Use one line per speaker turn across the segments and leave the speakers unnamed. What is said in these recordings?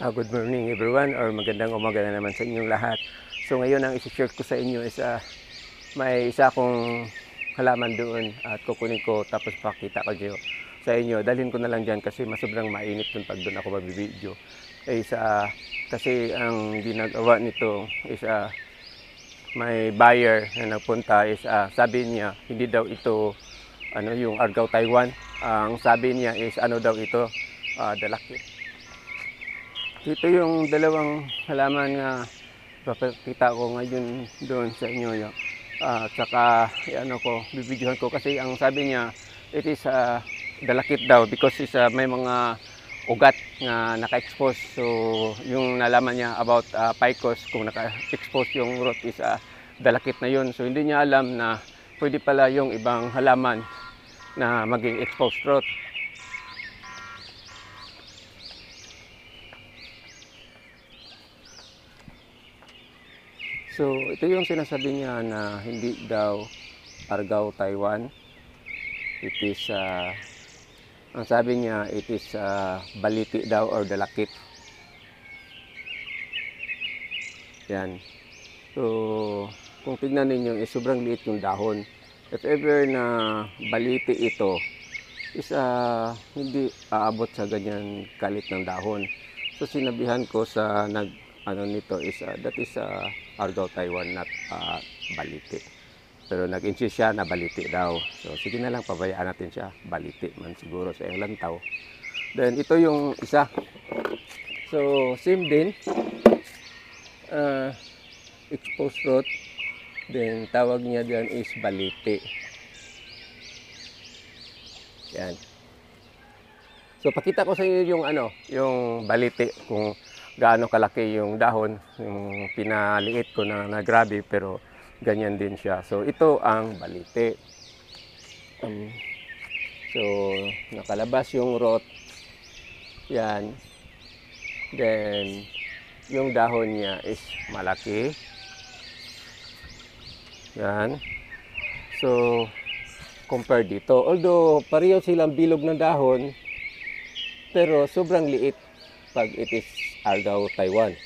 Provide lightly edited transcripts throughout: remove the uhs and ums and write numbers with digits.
Good morning everyone or magandang umaga na naman sa inyong lahat. So ngayon ang isi-share ko sa inyo is may isa akong halaman doon at kukunin ko tapos pakita ko sa inyo. Dalhin ko na lang dyan kasi sobrang mainit dun pag doon ako magbibideo. Kasi ang ginagawa nito is may buyer na nagpunta is sabi niya hindi daw ito yung Argao Taiwan. Ang sabi niya is daw ito, dalakit. Ito yung dalawang halaman nga papakita ko ngayon doon sa inyo. Saka bibidyohan ko kasi ang sabi niya it is dalakit daw because may mga ugat nga naka-expose. So yung nalaman niya about picos kung naka-expose yung root is dalakit na yun. So hindi niya alam na pwede pala yung ibang halaman na maging exposed root. So, ito yung sinasabi niya na hindi daw Argao Taiwan. It is, ang sabi niya, it is baliti daw or dalakit. Yan. So, kung tignan ninyo, sobrang liit yung dahon. If ever na baliti ito, is hindi aabot sa ganyan kalit ng dahon. So, sinabihan ko sa nito is that is Argao Taiwan, not baliti. Pero nag-insist siya na baliti daw. So sige na lang, pabayaan natin siya. Baliti man siguro sa iyang lantaw. Then ito yung isa. So same din. Exposed root. Then tawag niya diyan is baliti. Yan. So pakita ko sa inyo yung yung baliti kung gaano kalaki yung dahon, yung pinaliit ko na grabe pero ganyan din siya. So ito ang baliti. So nakalabas yung root. Yan. Then yung dahon niya is malaki. Yan. So compare dito, although pareho silang bilog ng dahon, pero sobrang liit pag it is Argao Taiwan.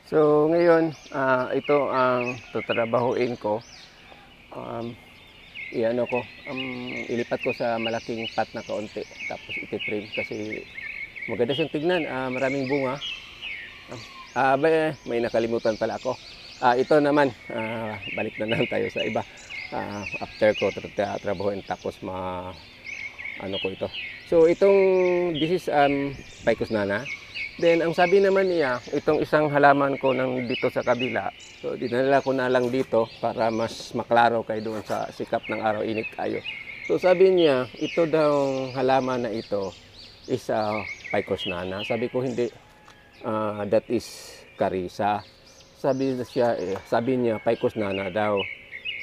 So ngayon, ito ang tatrabahuin ko. Ilipat ko sa malaking pot na kaunti, tapos iti-trim kasi maganda siyang tignan. Maraming bunga. May nakalimutan pala ako. Ito naman, balik na lang tayo sa iba. After ko trabahuin tapos ko ito. So itong this is Picos nana. Then ang sabi naman niya, itong isang halaman ko dito sa kabila. So dinala ko na lang dito para mas maklaro kayo doon sa sikap ng araw, init kayo. So sabi niya, ito daw halaman na ito is Picos nana. Sabi ko hindi, that is Carissa. Sabi niya Picos nana daw.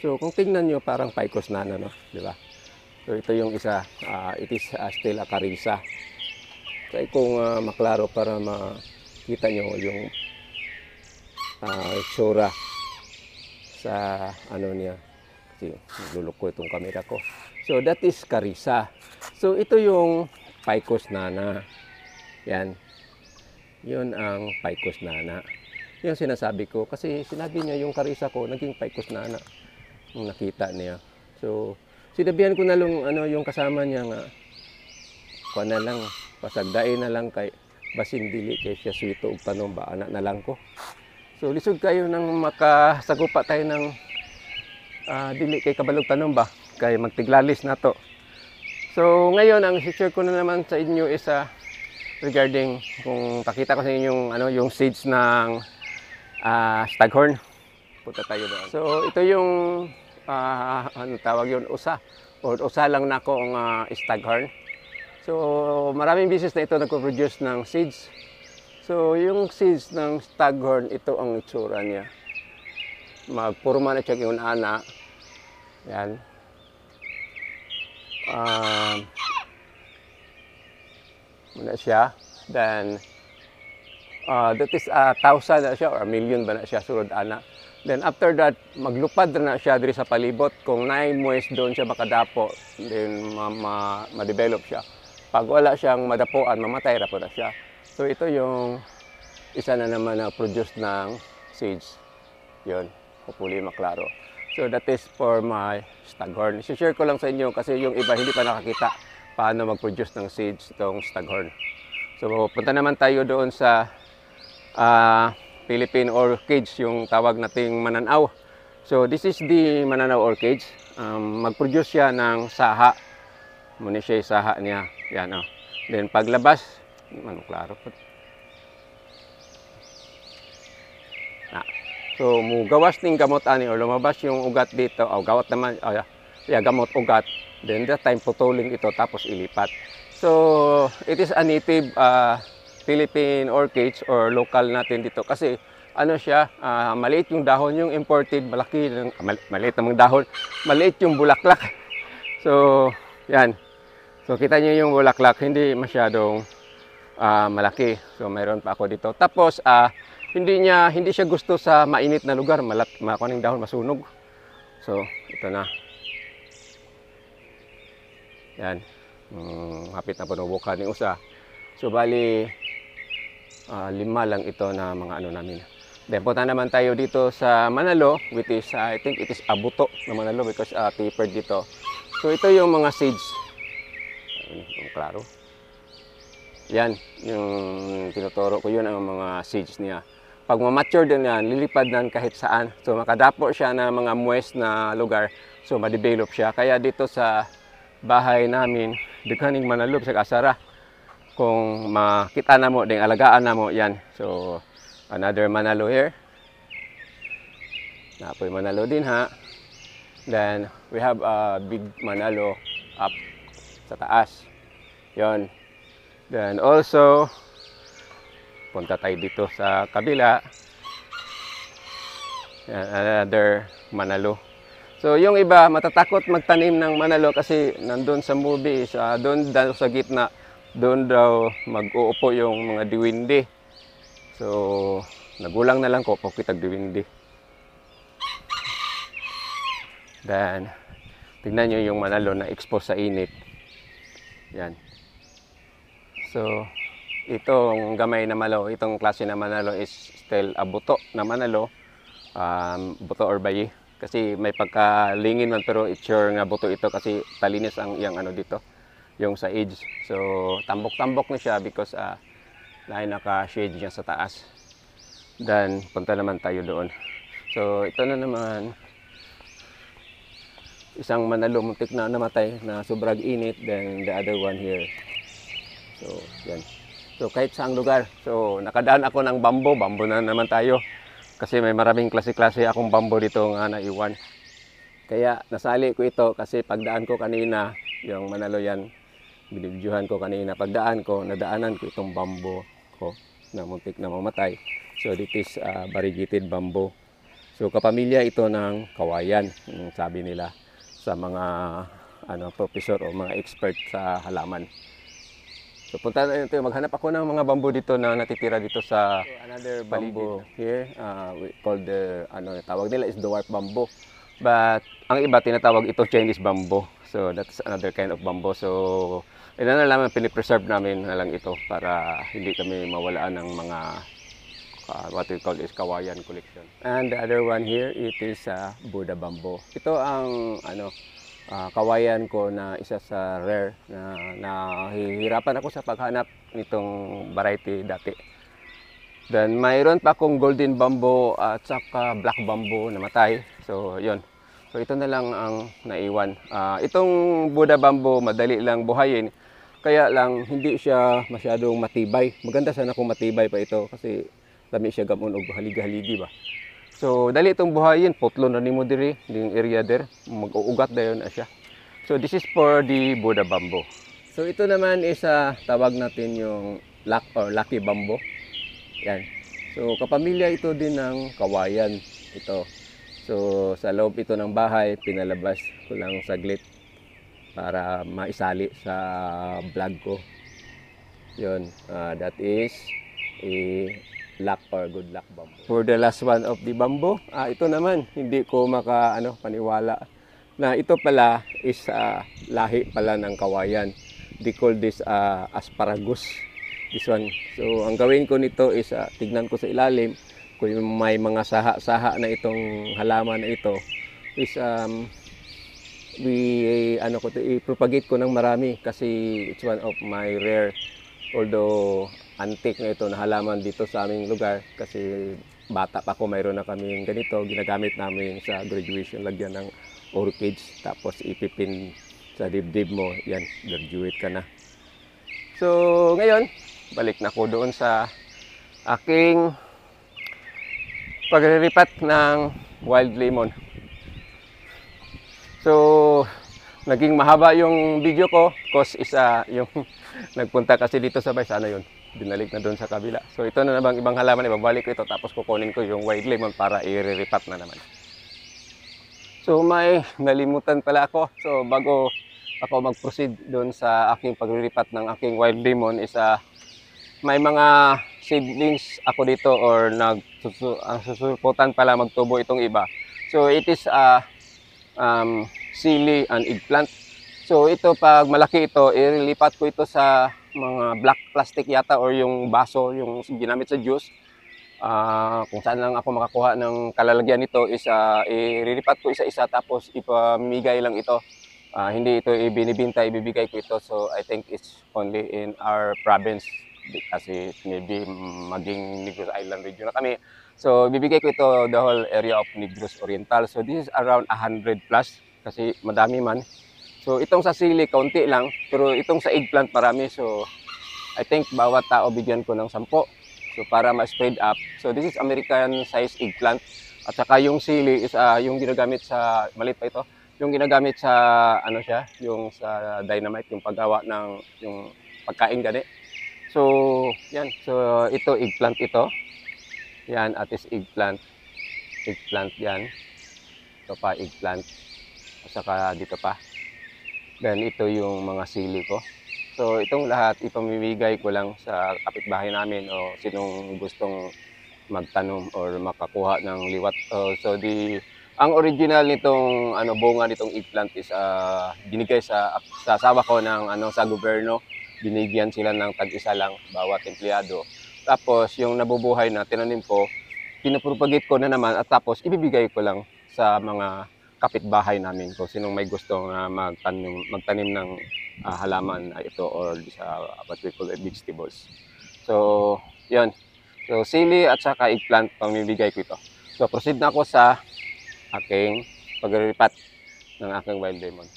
So kung tingnan niyo parang Picos nana, no, di ba? So ito yung isa, it is still a Carissa. Try kong maklaro para makita nyo yung itsura sa niya. Kasi nilulok ko itong camera ko. So that is Carissa. So ito yung Picos nana. Yan. Yun ang Picos nana. Yung sinasabi ko. Kasi sinabi niya yung Carissa ko, naging Picos nana. Yung nakita niya. So sinabihan ko na yung kasama niya nga. Kuha na lang. Pasagdain na lang kay basin dili kay siya suito ug tanom ba anak na lang ko. So lisod kayo nang makasagupa tayo ng dili kay kabalog tanom ba kay magtiglalis na to. So ngayon ang i-share ko na naman sa inyo is regarding kung pakita ko sa inyo yung seeds ng staghorn. Punta tayo doon. So ito yung tawag yun, usa lang nako ang staghorn. So, maraming business na ito nagpo-produce ng seeds. So, yung seeds ng staghorn, ito ang itsura niya. Magpurma na siya yung ana. Yan. Muna siya. Then, that is 1,000 na siya or 1,000,000 ba na siya surod ana. Then, after that, maglupad na siya diri sa palibot. Kung na-moist doon siya makadapo, then ma-develop siya. Pag wala siyang madapuan, mamatay ra po na siya. So ito yung isa na naman na produce ng seeds. Yun, hopefully maklaro. So that is for my staghorn. I-share ko lang sa inyo kasi yung iba hindi pa nakakita paano mag-produce ng seeds itong staghorn. So punta naman tayo doon sa Philippine orchids, yung tawag nating mananaw. So this is the mananaw orchids. Mag-produce siya ng saha. Muna siya yung saha niya. Yan, oh. Then paglabas, klaro po. So mugawas ning gamot ani or lumabas yung ugat dito. Gawat naman, gamot ugat. Then that time putuling ito tapos ilipat. So it is a native Philippine orchids or local natin dito kasi ano siya, maliit yung dahon, yung imported malaki, maliit namang dahon, maliit yung bulaklak. So yan. So kita niyo yung bulaklak hindi masyadong malaki. So mayroon pa ako dito. Tapos hindi siya gusto sa mainit na lugar, makuning dahon masunog. So ito na. Yan. Hapit na panubukan ni usa. So bali 5 lang ito na mga ano namin. Then punta naman tayo dito sa Manalo, which is I think it is abuto na Manalo because tapered dito. So ito yung mga seeds. Klaro. Yan, yung tinuturo ko yun ang mga seeds niya. Pag ma-mature din yan, lilipad nan kahit saan. So makadapo siya na mga moist na lugar. So ma-develop siya. Kaya dito sa bahay namin, dikaning manalop sa kasara. Kung makita na mo, ding alagaan na mo, yan. So another manalo here. Napoy manalo din ha. Then we have a big manalo up sa taas. Yon. Then also punta tayo dito sa kabila. Yan, another manalo. So yung iba matatakot magtanim ng manalo kasi nandun sa movie, doon daw sa gitna, doon daw mag-uupo yung mga diwindi. So nagulang na lang ko pag kitag diwindi. Then tingnan nyo yung manalo na expose sa init. Yan. So itong gamay na malo, itong klase na manalo is still a buto na manalo, buto or bayi. Kasi may pagkalingin man pero it's sure nga buto ito kasi talinis ang iyang ano dito, yung sa edge. So tambok-tambok na siya because dahil naka-shade niya sa taas. Then punta naman tayo doon. So ito na naman, isang manalo muntik na namatay na sobrang init, then the other one here. So yan. So kahit saang lugar. So nakadaan ako ng bambo na naman tayo. Kasi may maraming klase-klase akong bambo dito nga naiwan. Kaya nasali ko ito kasi pagdaan ko kanina, yung manalo yan, binibidyohan ko kanina. Pagdaan ko, nadaanan ko itong bambo ko na muntik na mamatay. So this is variegated bamboo. So kapamilya ito ng kawayan, sabi nila sa mga professor o mga expert sa halaman. So punta na ito, maghanap ako ng mga bamboo dito na natitira dito sa another bamboo here. We call the tawag nila is dwarf bamboo. But ang iba tinatawag ito Chinese bamboo. So that's another kind of bamboo. So ito na lang pinipreserve namin na lang ito para hindi kami mawalaan ng mga what we call is kawayan collection. And the other one here, it is Buddha bamboo. Ito ang kawayan ko na isa sa rare na nahihirapan ako sa paghanap nitong variety dati. Then mayroon pa akong golden bamboo at saka black bamboo na namatay. So yun. So ito na lang ang naiwan. Itong Buddha bamboo madali lang buhayin. Kaya lang hindi siya masyadong matibay. Maganda sana kung matibay pa ito kasi dami siya gamon og haligi-haligi ba. So dali itong buhayin, putlo na nimo diri, ding area der, mag-uugat dayon na siya. So this is for the Buddha bamboo. So ito naman is tawag natin yung lucky bamboo. Yan. So kapamilya ito din ng kawayan ito. So sa loob ito ng bahay, pinalabas ko lang saglit para maisali sa vlog ko. Yun, that is a luck or good luck bamboo. For the last one of the bamboo, ito naman hindi ko paniwala na ito pala is lahi pala ng kawayan. They call this asparagus. This one. So, ang gawin ko nito is tignan ko sa ilalim kung may mga saha-saha na itong halaman na ito is i-propagate ko ng marami kasi it's one of my rare, although antique na ito na halaman dito sa aming lugar kasi bata pa ako, mayroon na kami ganito, ginagamit namin sa graduation, lagyan ng orchids tapos ipipin sa dibdib mo, yan, graduate ka na. So ngayon, balik na ko doon sa aking pagriripat ng wild lemon. So, naging mahaba yung video ko cause isa yung nagpunta kasi dito sa bay, sana yun, binalik na doon sa kabila. So, ito na namang ibang halaman, ibabalik ko ito tapos kukunin ko yung wild lemon para i-ripat na naman. So, may nalimutan pala ako. So, bago ako mag-proceed doon sa aking pagriripat ng aking wild lemon is may mga seedlings ako dito or susuportan pala magtubo itong iba. So, it is sili and eggplant. So ito, pag malaki ito, ililipat ko ito sa mga black plastic yata or yung baso, yung ginamit sa juice. Kung saan lang ako makakuha ng kalalagyan nito is ililipat ko isa-isa tapos ipamigay lang ito. Hindi ito ibinibinta, ibibigay ko ito. So I think it's only in our province kasi maybe maging Negros Island region na kami. So, bibigay ko ito the whole area of Negros Oriental. So, this is around 100 plus kasi madami man. So, itong sa sili, kaunti lang. Pero itong sa eggplant, marami. So, I think bawat tao bigyan ko ng 10. So, para ma-spread up. So, this is American size eggplant. At saka yung sili is yung ginagamit sa, maliit pa ito, yung ginagamit sa, ano siya, yung sa dynamite, yung paggawa ng, yung pagkain gani. So, yan. So, ito, eggplant ito. Yan, at is eggplant. Eggplant yan. Ito pa, eggplant. At saka dito pa. Then, ito yung mga sili ko. So, itong lahat, ipamimigay ko lang sa kapitbahay namin o sinong gustong magtanom or makakuha ng liwat. Ang original nitong bunga nitong eggplant is binigay sa asawa ko ng sa gobyerno. Binigyan sila ng tag-isa lang bawat empleyado. Tapos yung nabubuhay na tinanim ko, pinapropagate ko na naman at tapos ibibigay ko lang sa mga kapitbahay namin kung sinong may gustong magtanim ng halaman ito or sa what we call vegetables. So, yun. So, sili at saka eggplant, pamibigay ko ito. So, proceed na ako sa aking pagriripat ng aking wild lemon.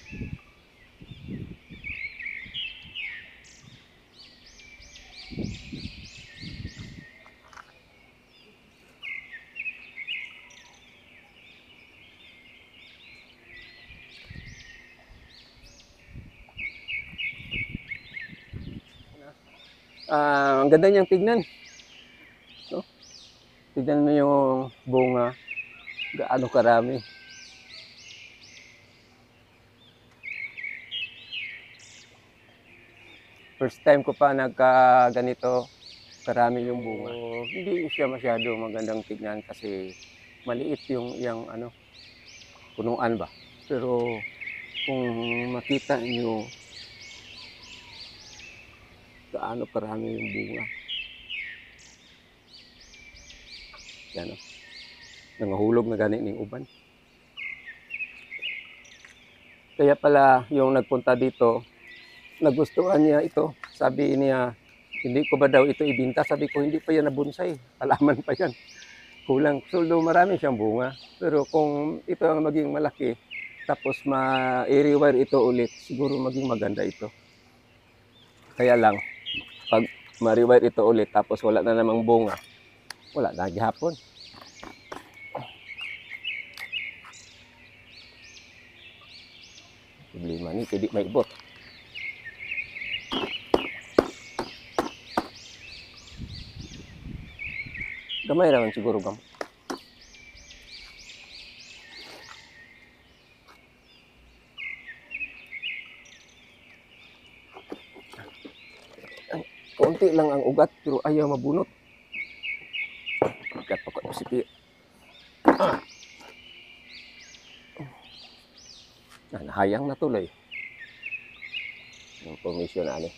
Ang ganda niyang tignan. No? Tignan mo yung bunga. Gaano karami. First time ko pa nagka-ganito karami yung bunga. So, hindi siya masyado magandang tignan kasi maliit yung punuan ba. Pero kung makita niyo gaano karami yung bunga. Yan o. Nangahulog na gani ng uban. Kaya pala yung nagpunta dito, nagustuhan niya ito. Sabi niya, hindi ko ba daw ito ibinta? Sabi ko, hindi pa yan nabunsay. Halaman pa yan. Kulang. So, marami siyang bunga. Pero kung ito ang maging malaki, tapos i-rewire ito ulit, siguro maging maganda ito. Kaya lang, pag ma-rewire ito ulit, tapos wala na namang bunga, wala na gihapon. Problema ni, hindi may ibot. Gamay naman siguro gam. Konti lang ang ugat pero ayaw mabunot. Ugat pa ko si Pia. Nahayang na tuloy. Yung formation na ano.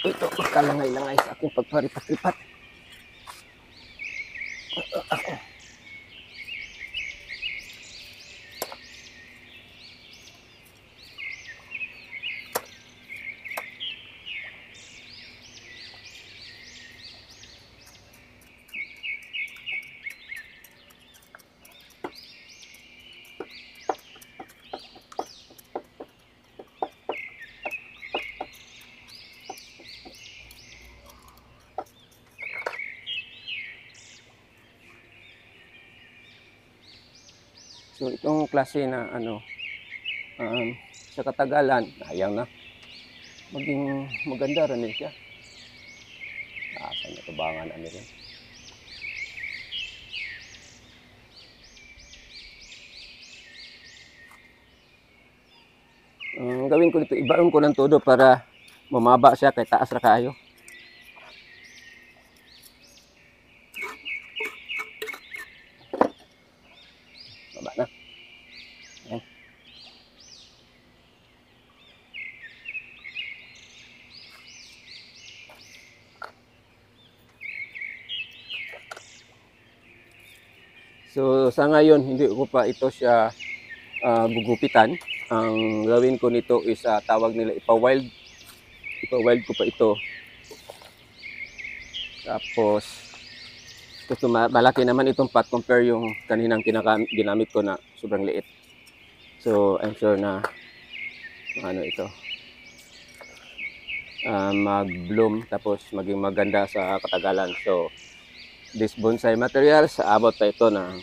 ito, magkalangay-langay sa aking pagparipat-ripat. So itong klase na sa katagalan, sayang na, maging maganda rin siya. Sa natubangan ano rin. Gawin ko dito, ibaon ko ng todo para mamaba siya kay taas ra kaayo. Baba na. Ayan. So sa ngayon hindi ko pa ito siya gugupitan. Ang gawin ko nito is tawag nila ipa-wild. Ipa-wild ko pa ito. Tapos ito malaki naman itong pot compare yung kaninang ginamit ko na sobrang liit. So I'm sure na ano ito mag-bloom tapos maging maganda sa katagalan. So this bonsai materials, abot pa ito na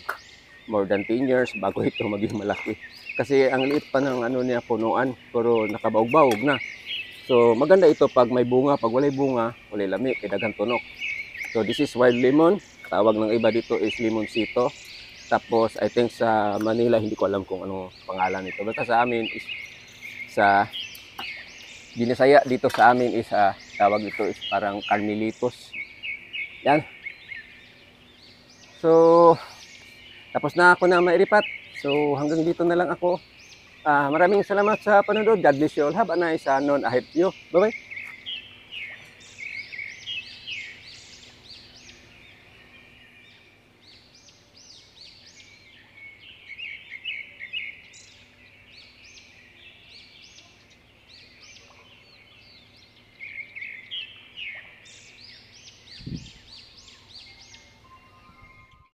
more than 10 years bago ito maging malaki. Kasi ang liit pa ng ano niya, punuan, pero nakabaog-baog na. So maganda ito pag may bunga, pag walay bunga, walay lami, kay daghang tunok. So this is wild lemon, tawag ng iba dito is limoncito. Tapos I think sa Manila, hindi ko alam kung anong pangalan nito. Basta sa amin is sa Binisaya dito sa amin is tawag dito is parang carmelitos. Yan. So tapos na ako na mairipat. So hanggang dito na lang ako. Maraming salamat sa panonood. God bless you all. Have a nice noon ahead you. Bye-bye.